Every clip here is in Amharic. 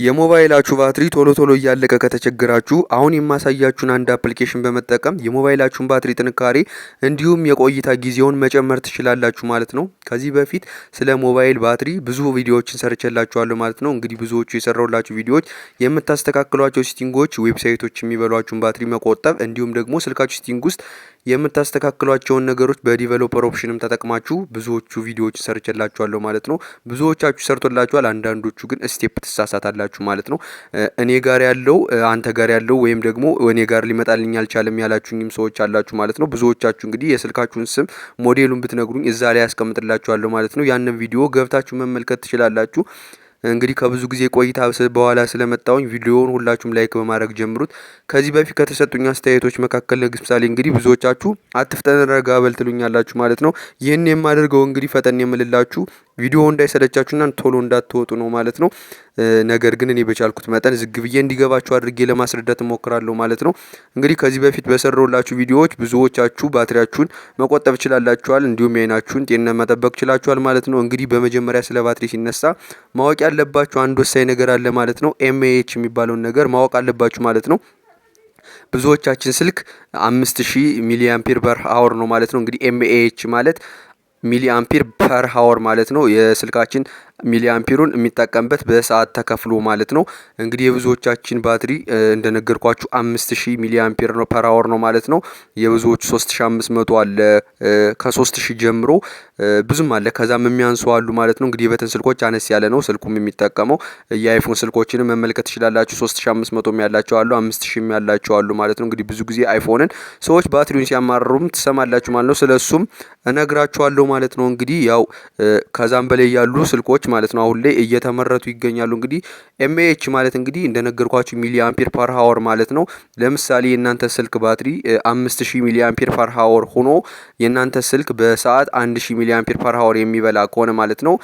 የሞባይላችሁ ባትሪ ቶሎ እያለቀ ከተቸገራችሁ አሁን የማሳያችሁን አንድ አፕሊኬሽን በመጠቀም የሞባይላችሁን ባትሪ ጥንካሬ እንዲሁም የቆይታ ጊዜውን መጨመር ትችላላችሁ ማለት ነው። ከዚህ በፊት ስለ ሞባይል ባትሪ ብዙ ቪዲዮዎችን ሰርቼላችኋለሁ ማለት ነው። እንግዲህ ብዙዎቹ የሰራሁላችሁ ቪዲዮዎች የምታስተካክሏቸው ሴቲንጎች፣ ዌብሳይቶች የሚበሏችሁን ባትሪ መቆጠብ እንዲሁም ደግሞ ስልካችሁ ሴቲንግ ውስጥ የምታስተካክሏቸውን ነገሮች በዲቨሎፐር ኦፕሽንም ተጠቅማችሁ ብዙዎቹ ቪዲዮዎችን ሰርቼላችኋለሁ ማለት ነው። ብዙዎቻችሁ ሰርቶላችኋል፣ አንዳንዶቹ ግን ስቴፕ ትሳሳታላችሁ ማለት ነው። እኔ ጋር ያለው አንተ ጋር ያለው ወይም ደግሞ እኔ ጋር ሊመጣልኝ አልቻለም ያላችሁኝም ሰዎች አላችሁ ማለት ነው። ብዙዎቻችሁ እንግዲህ የስልካችሁን ስም ሞዴሉን ብትነግሩኝ እዛ ላይ ያስቀምጥላችኋለሁ ማለት ነው። ያንን ቪዲዮ ገብታችሁ መመልከት ትችላላችሁ። እንግዲህ ከብዙ ጊዜ ቆይታ በኋላ ስለመጣውኝ ቪዲዮውን ሁላችሁም ላይክ በማድረግ ጀምሩት። ከዚህ በፊት ከተሰጡኝ አስተያየቶች መካከል ለምሳሌ እንግዲህ ብዙዎቻችሁ አትፍጠን ረጋ በል ትሉኛላችሁ ማለት ነው። ይህን የማደርገው እንግዲህ ፈጠን የምልላችሁ ቪዲዮ እንዳይሰለቻችሁና ቶሎ እንዳትወጡ ነው ማለት ነው። ነገር ግን እኔ በቻልኩት መጠን ዝግ ብዬ እንዲገባችሁ አድርጌ ለማስረዳት እሞክራለሁ ማለት ነው። እንግዲህ ከዚህ በፊት በሰራሁላችሁ ቪዲዮዎች ብዙዎቻችሁ ባትሪያችሁን መቆጠብ ችላላችኋል፣ እንዲሁም የዓይናችሁን ጤንነት መጠበቅ ችላችኋል ማለት ነው። እንግዲህ በመጀመሪያ ስለ ባትሪ ሲነሳ ማወቅ ያለባችሁ አንድ ወሳኝ ነገር አለ ማለት ነው። ኤምኤኤች የሚባለውን ነገር ማወቅ አለባችሁ ማለት ነው። ብዙዎቻችን ስልክ 5000 ሚሊ አምፒር ፐር አወር ነው ማለት ነው። እንግዲህ ኤምኤኤች ማለት ሚሊ አምፒር ፐር አወር ማለት ነው። የስልካችን ሚሊ አምፒሩን የሚጠቀምበት በሰዓት ተከፍሎ ማለት ነው። እንግዲህ የብዙዎቻችን ባትሪ እንደነገርኳችሁ 5000 ሚሊ አምፒር ነው ፐር አወር ነው ማለት ነው። የብዙዎቹ 3500 አለ፣ ከ3000 ጀምሮ ብዙም አለ፣ ከዛም የሚያንሱ አሉ ማለት ነው። እንግዲህ የበተን ስልኮች አነስ ያለ ነው ስልኩም የሚጠቀመው። የአይፎን ስልኮችንም መመልከት ትችላላችሁ። 3500 ያላቸው አሉ፣ 5000 ያላቸው አሉ ማለት ነው። እንግዲህ ብዙ ጊዜ አይፎንን ሰዎች ባትሪውን ሲያማርሩም ትሰማላችሁ ማለት ነው። ስለሱም እነግራችኋለሁ ማለት ነው። እንግዲህ ያው ከዛም በላይ ያሉ ስልኮች ማለት ነው አሁን ላይ እየተመረቱ ይገኛሉ። እንግዲህ ኤምኤኤች ማለት እንግዲህ እንደነገርኳችሁ ሚሊ አምፒር ፐር አወር ማለት ነው። ለምሳሌ የእናንተ ስልክ ባትሪ 5000 ሚሊ አምፒር ፐር አወር ሆኖ የእናንተ ስልክ በሰዓት 1000 ሚሊ አምፒር ፐር አወር የሚበላ ከሆነ ማለት ነው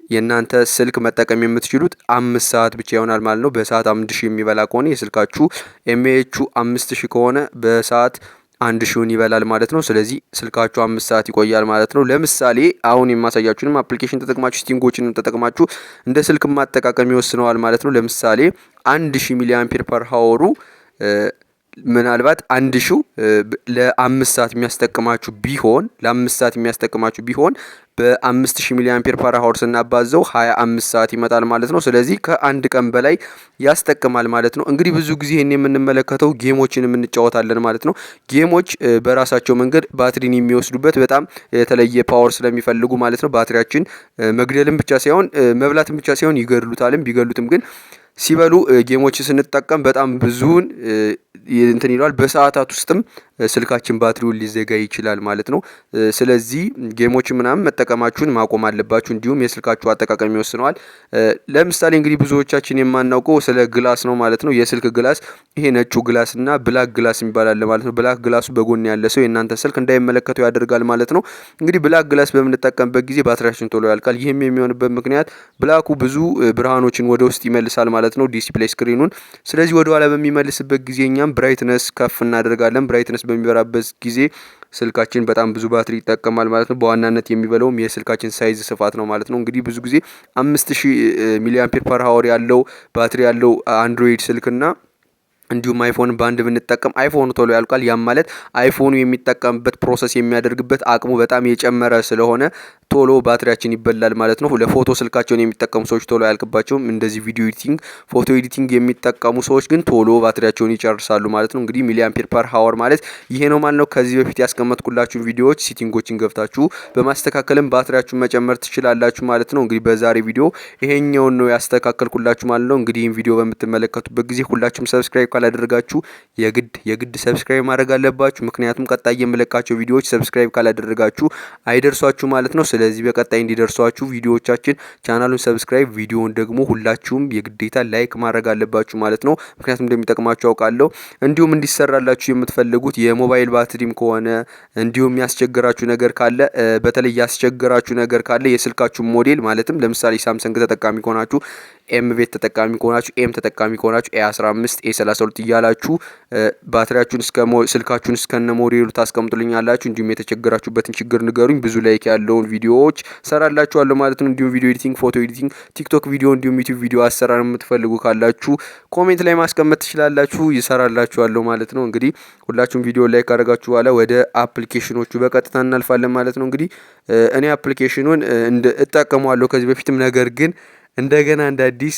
የእናንተ ስልክ መጠቀም የምትችሉት 5 ሰዓት ብቻ ይሆናል ማለት ነው። በሰዓት 1000 የሚበላ ከሆነ የስልካችሁ ኤምኤኤቹ 5000 ከሆነ በሰዓት 1000 ይበላል ማለት ነው። ስለዚህ ስልካችሁ 5 ሰዓት ይቆያል ማለት ነው። ለምሳሌ አሁን የማሳያችሁንም አፕሊኬሽን ተጠቅማችሁ ሴቲንጎችን ተጠቅማችሁ እንደ ስልክ ማጠቃቀም ይወስነዋል ማለት ነው። ለምሳሌ 1000 ሚሊ አምፒር ፐር አወሩ ምናልባት 1000 ለ5 ሰዓት የሚያስጠቅማችሁ ቢሆን በ5000 ሚሊ አምፒር ፐር አወር ስናባዘው 25 ሰዓት ይመጣል ማለት ነው። ስለዚህ ከአንድ ቀን በላይ ያስጠቅማል ማለት ነው። እንግዲህ ብዙ ጊዜ ይሄን የምንመለከተው ጌሞችን እንጫወታለን ማለት ነው። ጌሞች በራሳቸው መንገድ ባትሪን የሚወስዱበት በጣም የተለየ ፓወር ስለሚፈልጉ ማለት ነው። ባትሪያችን መግደልም ብቻ ሳይሆን መብላትም ብቻ ሳይሆን ይገድሉታልም። ቢገሉትም ግን ሲበሉ ጌሞችን ስንጠቀም በጣም ብዙውን እንትን ይላል። በሰዓታት ውስጥም ስልካችን ባትሪውን ሊዘጋ ይችላል ማለት ነው። ስለዚህ ጌሞች ምናምን መጠቀማችሁን ማቆም አለባችሁ። እንዲሁም የስልካችሁ አጠቃቀም ይወስነዋል። ለምሳሌ እንግዲህ ብዙዎቻችን የማናውቀው ስለ ግላስ ነው ማለት ነው። የስልክ ግላስ ይሄ ነጩ ግላስ እና ብላክ ግላስ ይባላል ማለት ነው። ብላክ ግላሱ በጎን ያለ ሰው የእናንተ ስልክ እንዳይመለከተው ያደርጋል ማለት ነው። እንግዲህ ብላክ ግላስ በምንጠቀምበት ጊዜ ባትሪያችን ቶሎ ያልቃል። ይህም የሚሆንበት ምክንያት ብላኩ ብዙ ብርሃኖችን ወደ ውስጥ ይመልሳል ማለት ነው፣ ዲስፕሌይ ስክሪኑን። ስለዚህ ወደ ኋላ በሚመልስበት ጊዜ እኛም ብራይትነስ ከፍ እናደርጋለን። ብራይትነስ በሚበራበት ጊዜ ስልካችን በጣም ብዙ ባትሪ ይጠቀማል ማለት ነው። በዋናነት የሚበላውም የስልካችን ሳይዝ ስፋት ነው ማለት ነው። እንግዲህ ብዙ ጊዜ 5000 ሚሊ አምፒር ፐር አወር ያለው ባትሪ ያለው አንድሮይድ ስልክና እንዲሁም አይፎን ባንድ ብንጠቀም አይፎኑ ቶሎ ያልቃል። ያም ማለት አይፎኑ የሚጠቀምበት ፕሮሰስ የሚያደርግበት አቅሙ በጣም የጨመረ ስለሆነ ቶሎ ባትሪያችን ይበላል ማለት ነው። ለፎቶ ስልካቸውን የሚጠቀሙ ሰዎች ቶሎ አያልቅባቸውም። እንደዚህ ቪዲዮ ኤዲቲንግ፣ ፎቶ ኤዲቲንግ የሚጠቀሙ ሰዎች ግን ቶሎ ባትሪያቸውን ይጨርሳሉ ማለት ነው። እንግዲህ ሚሊ አምፒር ፐር አወር ማለት ይሄ ነው ማለት ነው። ከዚህ በፊት ያስቀመጥኩላችሁ ቪዲዮዎች ሴቲንጎችን ገብታችሁ በማስተካከልም ባትሪያችሁን መጨመር ትችላላችሁ ማለት ነው። እንግዲህ በዛሬ ቪዲዮ ይሄኛውን ነው ያስተካከልኩላችሁ ማለት ነው። እንግዲህ ይሄን ቪዲዮ በምትመለከቱበት ጊዜ ሁላችሁም ሰብስክራይብ ካላደረጋችሁ የግድ ሰብስክራይብ ማድረግ አለባችሁ። ምክንያቱም ቀጣይ የምለቃቸው ቪዲዮዎች ሰብስክራይብ ካላደረጋችሁ አይደርሷችሁ ማለት ነው። ስለዚህ በቀጣይ እንዲደርሷችሁ ቪዲዮዎቻችን ቻናሉን ሰብስክራይብ፣ ቪዲዮውን ደግሞ ሁላችሁም የግዴታ ላይክ ማድረግ አለባችሁ ማለት ነው። ምክንያቱም እንደሚጠቅማችሁ አውቃለሁ። እንዲሁም እንዲሰራላችሁ የምትፈልጉት የሞባይል ባትሪም ከሆነ እንዲሁም ያስቸገራችሁ ነገር ካለ በተለይ ያስቸገራችሁ ነገር ካለ የስልካችሁ ሞዴል ማለትም ለምሳሌ ሳምሰንግ ተጠቃሚ ከሆናችሁ ኤም ቤት ተጠቃሚ ከሆናችሁ ኤም ተጠቃሚ ከሆናችሁ ኤ15 ኤ32 እያላችሁ ባትሪያችሁን ስልካችሁን እስከነ ሞዴሉ ታስቀምጡልኛላችሁ። እንዲሁም የተቸገራችሁበትን ችግር ንገሩኝ። ብዙ ላይክ ያለውን ቪዲዮዎች ሰራላችኋለሁ ማለት ነው። እንዲሁም ቪዲዮ ኤዲቲንግ፣ ፎቶ ኤዲቲንግ፣ ቲክቶክ ቪዲዮ እንዲሁም ዩቲዩብ ቪዲዮ አሰራር የምትፈልጉ ካላችሁ ኮሜንት ላይ ማስቀመጥ ትችላላችሁ፣ ይሰራላችኋለሁ ማለት ነው። እንግዲህ ሁላችሁም ቪዲዮ ላይክ ካደረጋችሁ በኋላ ወደ አፕሊኬሽኖቹ በቀጥታ እናልፋለን ማለት ነው። እንግዲህ እኔ አፕሊኬሽኑን እጠቀመዋለሁ ከዚህ በፊትም፣ ነገር ግን እንደገና እንደ አዲስ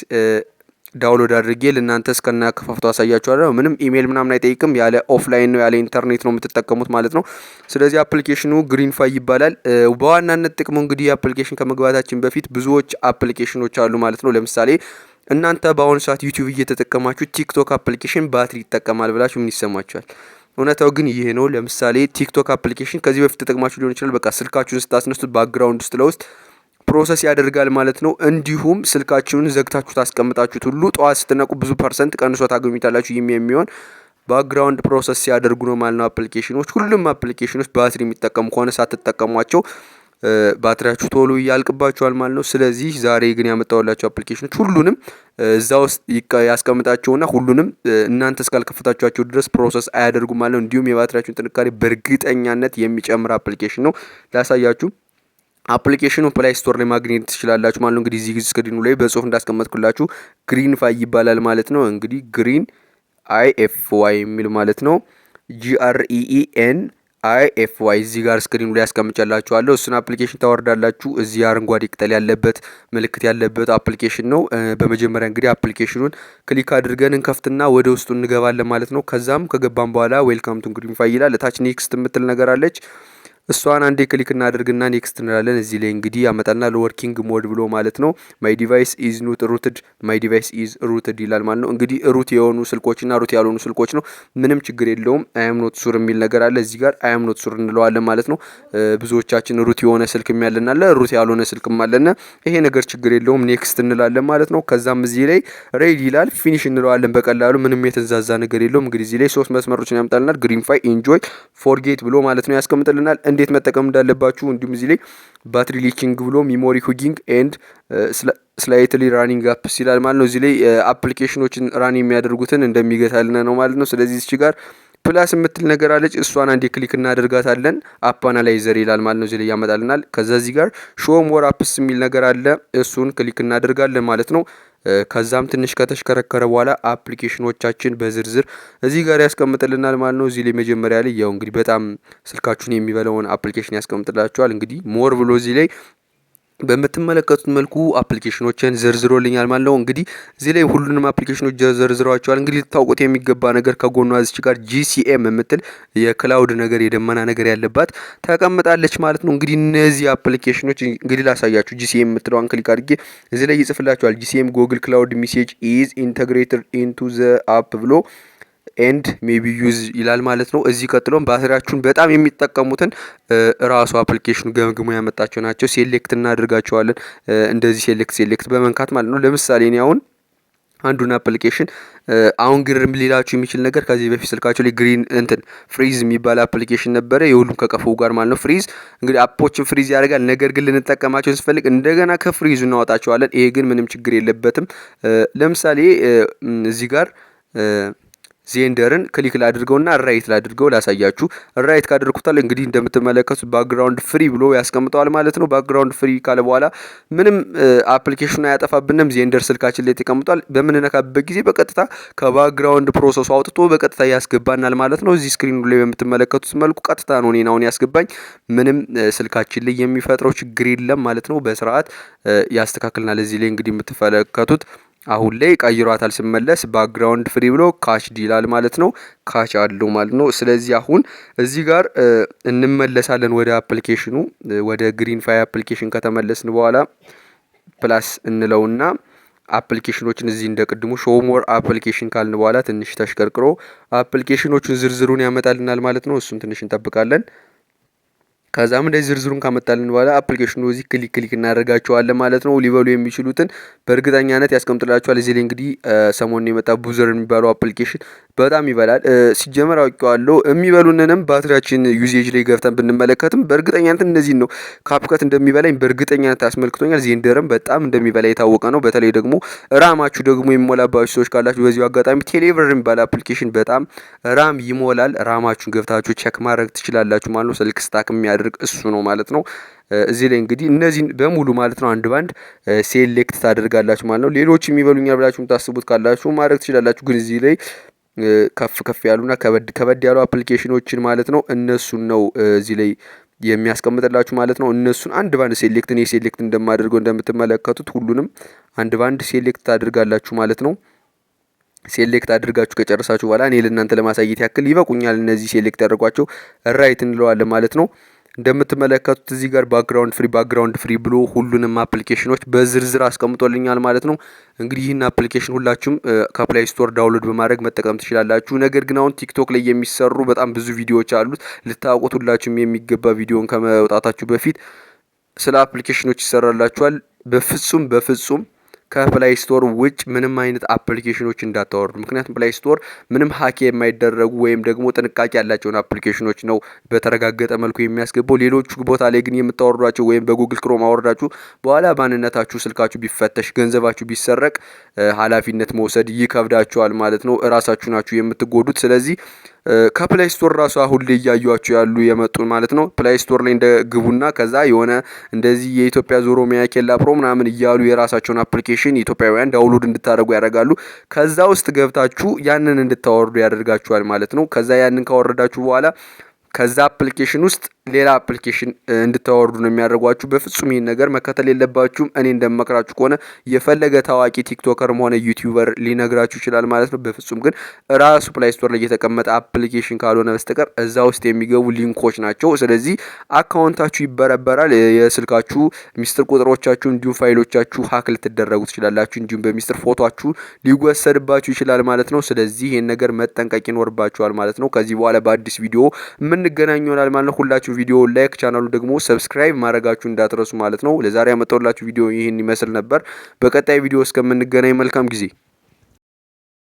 ዳውንሎድ አድርጌ ለእናንተ እስከና ከፋፍቶ አሳያችኋለሁ። ምንም ኢሜል ምናምን አይጠይቅም። ያለ ኦፍላይን ነው ያለ ኢንተርኔት ነው የምትጠቀሙት ማለት ነው። ስለዚህ አፕሊኬሽኑ ግሪንፋይ ይባላል። በዋናነት ጥቅሙ እንግዲህ አፕሊኬሽን ከመግባታችን በፊት ብዙዎች አፕሊኬሽኖች አሉ ማለት ነው። ለምሳሌ እናንተ በአሁኑ ሰዓት ዩቲዩብ እየተጠቀማችሁ ቲክቶክ አፕሊኬሽን ባትሪ ይጠቀማል ብላችሁ ምን ይሰማችኋል? እውነታው ግን ይሄ ነው። ለምሳሌ ቲክቶክ አፕሊኬሽን ከዚህ በፊት ተጠቅማችሁ ሊሆን ይችላል። በቃ ስልካችሁን ስታስነሱት ባክግራውንድ ውስጥ ለውስጥ ፕሮሰስ ያደርጋል ማለት ነው። እንዲሁም ስልካችሁን ዘግታችሁ ታስቀምጣችሁት ሁሉ ጠዋት ስትነቁ ብዙ ፐርሰንት ቀንሶ ታገኙታላችሁ። ይህም የሚሆን ባክግራውንድ ፕሮሰስ ሲያደርጉ ነው ማለት ነው። አፕሊኬሽኖች ሁሉም አፕሊኬሽኖች ባትሪ የሚጠቀሙ ከሆነ ሳትጠቀሟቸው ባትሪያችሁ ቶሎ ያልቅባችኋል ማለት ነው። ስለዚህ ዛሬ ግን ያመጣሁላችሁ አፕሊኬሽኖች ሁሉንም እዛ ውስጥ ያስቀምጣቸውና ሁሉንም እናንተ እስካልከፈታችኋቸው ድረስ ፕሮሰስ አያደርጉም ማለት ነው። እንዲሁም የባትሪያችሁን ጥንካሬ በእርግጠኛነት የሚጨምር አፕሊኬሽን ነው። ላሳያችሁ። አፕሊኬሽኑ ፕላይ ስቶር ላይ ማግኘት ትችላላችሁ ማለት ነው። እንግዲህ እዚህ ስክሪኑ ላይ በጽሁፍ እንዳስቀመጥኩላችሁ ግሪንፋይ ይባላል ማለት ነው። እንግዲህ ግሪን IFY የሚል ማለት ነው። GREEN IFY እዚህ ጋር ስክሪኑ ላይ ያስቀምጫላችኋለሁ። እሱን አፕሊኬሽን ታወርዳላችሁ። እዚህ አረንጓዴ ቅጠል ያለበት ምልክት ያለበት አፕሊኬሽን ነው። በመጀመሪያ እንግዲህ አፕሊኬሽኑን ክሊክ አድርገን እንከፍትና ወደ ውስጡ እንገባለን ማለት ነው። ከዛም ከገባን በኋላ ዌልካም ቱ ግሪንፋይ ይላል። እታች ኔክስት የምትል ነገር አለች። እሷን አንዴ ክሊክ እናደርግና ኔክስት እንላለን። እዚህ ላይ እንግዲህ ያመጣልናል ወርኪንግ ሞድ ብሎ ማለት ነው። ማይ ዲቫይስ ኢዝ ኖት ሩትድ፣ ማይ ዲቫይስ ኢዝ ሩትድ ይላል ማለት ነው። እንግዲህ ሩት የሆኑ ስልኮችና ሩት ያልሆኑ ስልኮች ነው። ምንም ችግር የለውም። አያም ኖት ሱር የሚል ነገር አለ እዚህ ጋር አያም ኖት ሱር እንለዋለን ማለት ነው። ብዙዎቻችን ሩት የሆነ ስልክም ያለን አለ፣ ሩት ያልሆነ ስልክም አለና ይሄ ነገር ችግር የለውም። ኔክስት እንላለን ማለት ነው። ከዛም እዚህ ላይ ሬዲ ይላል። ፊኒሽ እንለዋለን በቀላሉ ምንም የተንዛዛ ነገር የለውም። እንግዲህ እዚህ ላይ 3 መስመሮችን ያመጣልናል። ግሪንፋይ ኢንጆይ ፎርጌት ብሎ ማለት ነው ያስቀምጥልናል። እንዴት መጠቀም እንዳለባችሁ እንዲሁም እዚህ ላይ ባትሪ ሊኪንግ ብሎ ሚሞሪ ሁጊንግ ኤንድ ስላይትሊ ራኒንግ አፕስ ይላል ማለት ነው። እዚህ ላይ አፕሊኬሽኖችን ራን የሚያደርጉትን እንደሚገታልን ነው ማለት ነው። ስለዚህ እዚህ ጋር ፕላስ የምትል ነገር አለች። እሷን አንዴ ክሊክ እናደርጋታለን። አፕ አናላይዘር ይላል ማለት ነው። እዚህ ላይ ያመጣልናል። ከዛ እዚህ ጋር ሾው ሞር አፕስ የሚል ነገር አለ። እሱን ክሊክ እናደርጋለን ማለት ነው። ከዛም ትንሽ ከተሽከረከረ በኋላ አፕሊኬሽኖቻችን በዝርዝር እዚህ ጋር ያስቀምጥልናል ማለት ነው። እዚህ ላይ መጀመሪያ ላይ ያው እንግዲህ በጣም ስልካችሁን የሚበላውን አፕሊኬሽን ያስቀምጥላችኋል። እንግዲህ ሞር ብሎ እዚህ ላይ በምትመለከቱት መልኩ አፕሊኬሽኖችን ዘርዝሮልኛል ማለት ነው። እንግዲህ እዚህ ላይ ሁሉንም አፕሊኬሽኖች ዘርዝሯቸዋል። እንግዲህ ልታውቁት የሚገባ ነገር ከጎኗ እዚች ጋር GCM የምትል የክላውድ ነገር የደመና ነገር ያለባት ተቀምጣለች ማለት ነው። እንግዲህ እነዚህ አፕሊኬሽኖች እንግዲህ ላሳያችሁ። GCM የምትለዋን ክሊክ አድርጌ እዚህ ላይ ይጽፍላችኋል። GCM ጎግል ክላውድ ሜሴጅ ኢዝ ኢንተግሬትድ ኢንቱ ዘ አፕ ብሎ ኤንድ ሜቢ ዩዝ ይላል ማለት ነው። እዚህ ቀጥሎም ባትሪያችሁን በጣም የሚጠቀሙትን ራሱ አፕሊኬሽኑ ገምግሞ ያመጣቸው ናቸው። ሴሌክት እናደርጋቸዋለን። እንደዚህ ሴሌክት በመንካት ማለት ነው። ለምሳሌ እኔ አሁን አንዱን አፕሊኬሽን አሁን ግርም ሊላችሁ የሚችል ነገር ከዚህ በፊት ስልካቸው ላይ ግሪን ፍሪዝ የሚባል አፕሊኬሽን ነበረ፣ የሁሉም ከቀፎ ጋር ማለት ነው። ፍሪዝ እንግዲህ አፖችን ፍሪዝ ያደርጋል። ነገር ግን ልንጠቀማቸው ስንፈልግ እንደገና ከፍሪዙ እናወጣቸዋለን። ይሄ ግን ምንም ችግር የለበትም። ለምሳሌ እዚህ ጋር ዜንደርን ክሊክ ላድርገውና ራይት ላድርገው ላሳያችሁ። ራይት ካደረኩታል እንግዲህ እንደምትመለከቱት ባክግራውንድ ፍሪ ብሎ ያስቀምጠዋል ማለት ነው። ባክግራውንድ ፍሪ ካለ በኋላ ምንም አፕሊኬሽኑ አያጠፋብንም። ዜንደር ስልካችን ላይ ተቀምጧል። በምንነካበት ጊዜ በቀጥታ ከባክግራውንድ ፕሮሰሱ አውጥቶ በቀጥታ ያስገባናል ማለት ነው። እዚህ ስክሪኑ ላይ በምትመለከቱት መልኩ ቀጥታ ነው እኔን አሁን ያስገባኝ። ምንም ስልካችን ላይ የሚፈጥረው ችግር የለም ማለት ነው። በስርዓት ያስተካክልናል። እዚህ ላይ እንግዲህ የምትመለከቱት አሁን ላይ ቀይሯታል። ስመለስ ባክግራውንድ ፍሪ ብሎ ካች ይላል ማለት ነው። ካች አለው ማለት ነው። ስለዚህ አሁን እዚህ ጋር እንመለሳለን ወደ አፕሊኬሽኑ። ወደ ግሪንፋይ አፕሊኬሽን ከተመለስን በኋላ ፕላስ እንለውና አፕሊኬሽኖችን እዚህ እንደ ቅድሙ ሾው ሞር አፕሊኬሽን ካልን በኋላ ትንሽ ተሽከርክሮ አፕሊኬሽኖቹን ዝርዝሩን ያመጣልናል ማለት ነው። እሱን ትንሽ እንጠብቃለን። ከዛም እንደዚህ ዝርዝሩን ካመጣልን በኋላ አፕሊኬሽኑ እዚህ ክሊክ እናደርጋቸዋለን ማለት ነው። ሊበሉ የሚችሉትን በእርግጠኛነት ያስቀምጥላችኋል። እዚህ ላይ እንግዲህ ሰሞኑን የመጣ ቡዘር የሚባለው አፕሊኬሽን በጣም ይበላል። ሲጀመር አውቄዋለሁ። የሚበሉንንም ባትሪያችን ዩዜጅ ላይ ገብተን ብንመለከትም በእርግጠኛነት እነዚህን ነው ካፕከት እንደሚበላኝ በእርግጠኛነት አስመልክቶኛል። ዜንደርም በጣም እንደሚበላ የታወቀ ነው። በተለይ ደግሞ ራማችሁ ደግሞ የሚሞላባችሁ ሰዎች ካላችሁ በዚሁ አጋጣሚ ቴሌብር የሚባል አፕሊኬሽን በጣም ራም ይሞላል። ራማችሁን ገብታችሁ ቼክ ማድረግ ትችላላችሁ ማለት ነው። ስልክ ስታክ የሚያደርግ እሱ ነው ማለት ነው። እዚህ ላይ እንግዲህ እነዚህን በሙሉ ማለት ነው አንድ ባንድ ሴሌክት ታደርጋላችሁ ማለት ነው። ሌሎች የሚበሉኛል ብላችሁ የምታስቡት ካላችሁ ማድረግ ትችላላችሁ። ግን እዚህ ላይ ከፍ ያሉና ከበድ ያሉ አፕሊኬሽኖችን ማለት ነው እነሱን ነው እዚህ ላይ የሚያስቀምጥላችሁ ማለት ነው። እነሱን አንድ ባንድ ሴሌክት እኔ ሴሌክት እንደማደርገው እንደምትመለከቱት ሁሉንም አንድ ባንድ ሴሌክት ታደርጋላችሁ ማለት ነው። ሴሌክት አድርጋችሁ ከጨረሳችሁ በኋላ እኔ ለእናንተ ለማሳየት ያክል ይበቁኛል። እነዚህ ሴሌክት ያደርጓቸው ራይት እንለዋለን ማለት ነው። እንደምትመለከቱት እዚህ ጋር ባክግራውንድ ፍሪ ብሎ ሁሉንም አፕሊኬሽኖች በዝርዝር አስቀምጦልኛል ማለት ነው። እንግዲህ ይህን አፕሊኬሽን ሁላችሁም ከፕላይ ስቶር ዳውንሎድ በማድረግ መጠቀም ትችላላችሁ። ነገር ግን አሁን ቲክቶክ ላይ የሚሰሩ በጣም ብዙ ቪዲዮዎች አሉት። ልታውቁት ሁላችሁም የሚገባ ቪዲዮን ከመውጣታችሁ በፊት ስለ አፕሊኬሽኖች ይሰራላችኋል። በፍጹም ከፕላይ ስቶር ውጭ ምንም አይነት አፕሊኬሽኖች እንዳታወርዱ። ምክንያቱም ፕላይ ስቶር ምንም ሀክ የማይደረጉ ወይም ደግሞ ጥንቃቄ ያላቸውን አፕሊኬሽኖች ነው በተረጋገጠ መልኩ የሚያስገባው። ሌሎቹ ቦታ ላይ ግን የምታወርዷቸው ወይም በጉግል ክሮም አወርዳችሁ በኋላ ማንነታችሁ ስልካችሁ ቢፈተሽ ገንዘባችሁ ቢሰረቅ ኃላፊነት መውሰድ ይከብዳችኋል ማለት ነው። እራሳችሁ ናችሁ የምትጎዱት። ስለዚህ ከፕላይ ስቶር ራሱ አሁን ላይ እያዩዋቸው ያሉ የመጡን ማለት ነው። ፕላይ ስቶር ላይ እንደ ግቡና ከዛ የሆነ እንደዚህ የኢትዮጵያ ዞሮ ሚያኬላ ፕሮ ምናምን እያሉ የራሳቸውን አፕሊኬሽን ኢትዮጵያውያን ዳውንሎድ እንድታደርጉ ያደርጋሉ። ከዛ ውስጥ ገብታችሁ ያንን እንድታወርዱ ያደርጋችኋል ማለት ነው። ከዛ ያንን ካወረዳችሁ በኋላ ከዛ አፕሊኬሽን ውስጥ ሌላ አፕሊኬሽን እንድታወርዱ ነው የሚያደርጓችሁ። በፍጹም ይህን ነገር መከተል የለባችሁም። እኔ እንደምመክራችሁ ከሆነ የፈለገ ታዋቂ ቲክቶከርም ሆነ ዩቲዩበር ሊነግራችሁ ይችላል ማለት ነው። በፍጹም ግን ራሱ ፕላይ ስቶር ላይ የተቀመጠ አፕሊኬሽን ካልሆነ በስተቀር እዛ ውስጥ የሚገቡ ሊንኮች ናቸው። ስለዚህ አካውንታችሁ ይበረበራል። የስልካችሁ ሚስጥር ቁጥሮቻችሁ እንዲሁም ፋይሎቻችሁ ሀክ ልትደረጉ ትችላላችሁ። እንዲሁም በሚስጥር ፎቶችሁ ሊወሰድባችሁ ይችላል ማለት ነው። ስለዚህ ይህን ነገር መጠንቀቅ ይኖርባችኋል ማለት ነው። ከዚህ በኋላ በአዲስ ቪዲዮ የምንገናኝ ይሆናል ማለት ነው። ሁላችሁ ቪዲዮ ላይክ፣ ቻናሉ ደግሞ ሰብስክራይብ ማድረጋችሁ እንዳትረሱ ማለት ነው። ለዛሬ ያመጣሁላችሁ ቪዲዮ ይህን ይመስል ነበር። በቀጣይ ቪዲዮ እስከምንገናኝ መልካም ጊዜ